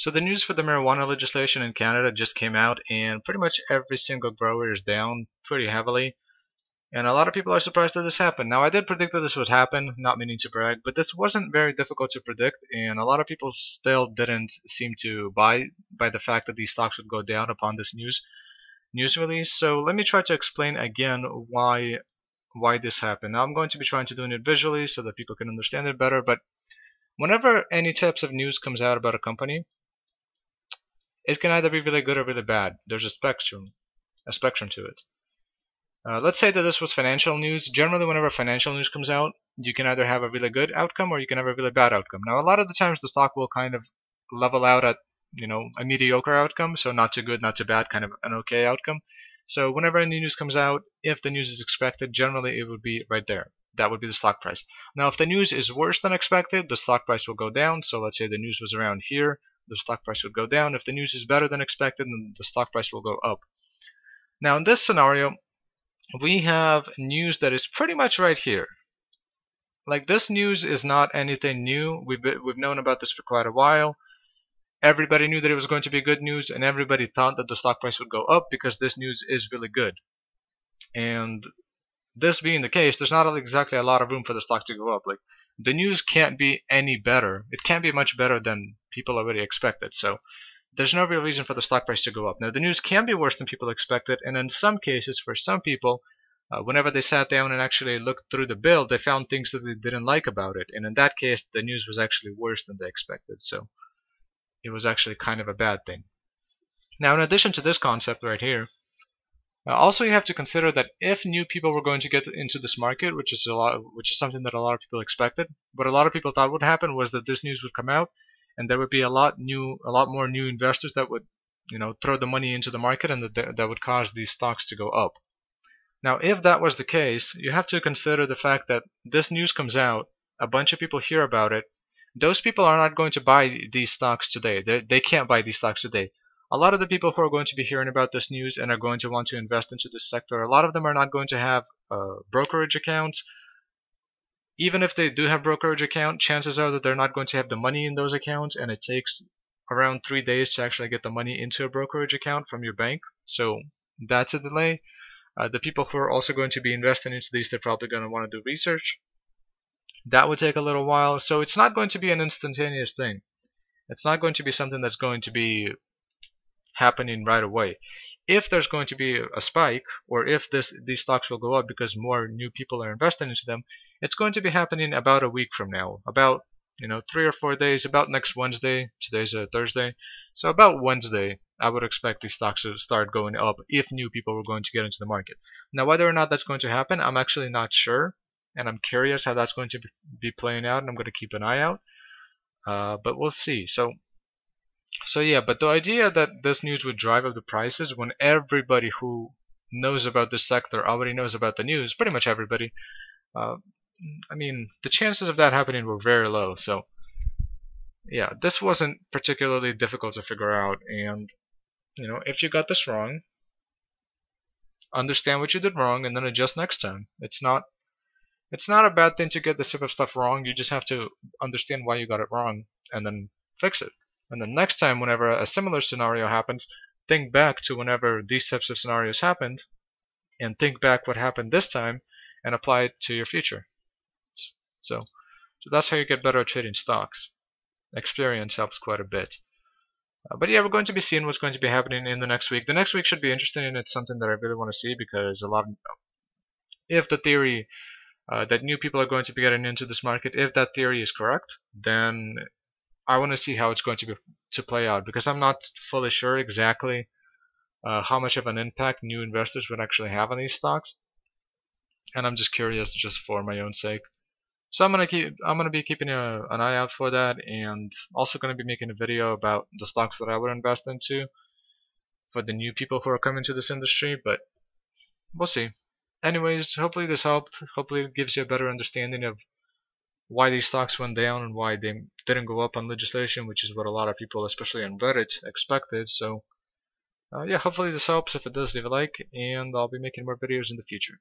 So the news for the marijuana legislation in Canada just came out, and pretty much every single grower is down pretty heavily. And a lot of people are surprised that this happened. Now, I did predict that this would happen, not meaning to brag, but this wasn't very difficult to predict, and a lot of people still didn't seem to buy by the fact that these stocks would go down upon this news release. So let me try to explain again why this happened. Now, I'm going to be trying to do it visually so that people can understand it better, but whenever any types of news comes out about a company, it can either be really good or really bad. There's a spectrum to it. Let's say that this was financial news. Generally, whenever financial news comes out, you can either have a really good outcome or you can have a really bad outcome. Now, a lot of the times the stock will kind of level out at, a mediocre outcome, so not too good, not too bad, kind of an okay outcome. So whenever any news comes out, if the news is expected, generally it would be right there. That would be the stock price. Now, if the news is worse than expected, the stock price will go down. So let's say the news was around here, the stock price would go down. If the news is better than expected, then the stock price will go up. Now, in this scenario, we have news that is pretty much right here. Like, this news is not anything new. We've known about this for quite a while. Everybody knew that it was going to be good news, and everybody thought that the stock price would go up because this news is really good. And this being the case, there's not exactly a lot of room for the stock to go up. Like, the news can't be any better. It can't be much better than people already expected. So there's no real reason for the stock price to go up. Now, the news can be worse than people expected, and in some cases, for some people, whenever they sat down and actually looked through the bill, they found things that they didn't like about it. And in that case, the news was actually worse than they expected. So it was actually kind of a bad thing. Now, in addition to this concept right here, also you have to consider that if new people were going to get into this market, which is something that a lot of people expected, what a lot of people thought would happen was that this news would come out, and there would be a lot more new investors that would, throw the money into the market, and that would cause these stocks to go up. Now, if that was the case, you have to consider the fact that this news comes out, a bunch of people hear about it. Those people are not going to buy these stocks today. They can't buy these stocks today. A lot of the people who are going to be hearing about this news and are going to want to invest into this sector, a lot of them are not going to have brokerage accounts. Even if they do have brokerage account, chances are that they're not going to have the money in those accounts, and it takes around 3 days to actually get the money into a brokerage account from your bank. So that's a delay. The people who are also going to be investing into these, they're probably going to want to do research. That would take a little while. So it's not going to be an instantaneous thing. It's not going to be something that's going to be happening right away. If there's going to be a spike, or if these stocks will go up because more new people are investing into them, it's going to be happening about a week from now. About 3 or 4 days, about next Wednesday. Today's a Thursday. So about Wednesday, I would expect these stocks to start going up if new people were going to get into the market. Now, whether or not that's going to happen, I'm actually not sure, and I'm curious how that's going to be playing out, and I'm going to keep an eye out. But we'll see. So yeah, but the idea that this news would drive up the prices when everybody who knows about this sector already knows about the news, pretty much everybody, I mean, the chances of that happening were very low. So yeah, this wasn't particularly difficult to figure out. And if you got this wrong, understand what you did wrong and then adjust next time. It's not a bad thing to get this type of stuff wrong. You just have to understand why you got it wrong and then fix it. And then next time, whenever a similar scenario happens, think back to whenever these types of scenarios happened, and think back what happened this time, and apply it to your future. So that's how you get better at trading stocks. Experience helps quite a bit. But yeah, we're going to be seeing what's going to be happening in the next week. The next week should be interesting, and it's something that I really want to see, because if the theory that new people are going to be getting into this market, if that theory is correct, then I want to see how it's going to play out, because I'm not fully sure exactly how much of an impact new investors would actually have on these stocks, and I'm just curious just for my own sake. So I'm gonna be keeping an eye out for that, and also gonna be making a video about the stocks that I would invest into for the new people who are coming to this industry. But we'll see. Anyways, hopefully this helped. Hopefully it gives you a better understanding of why these stocks went down and why they didn't go up on legislation, which is what a lot of people, especially on Reddit, expected. So yeah, hopefully this helps. If it does, leave a like, and I'll be making more videos in the future.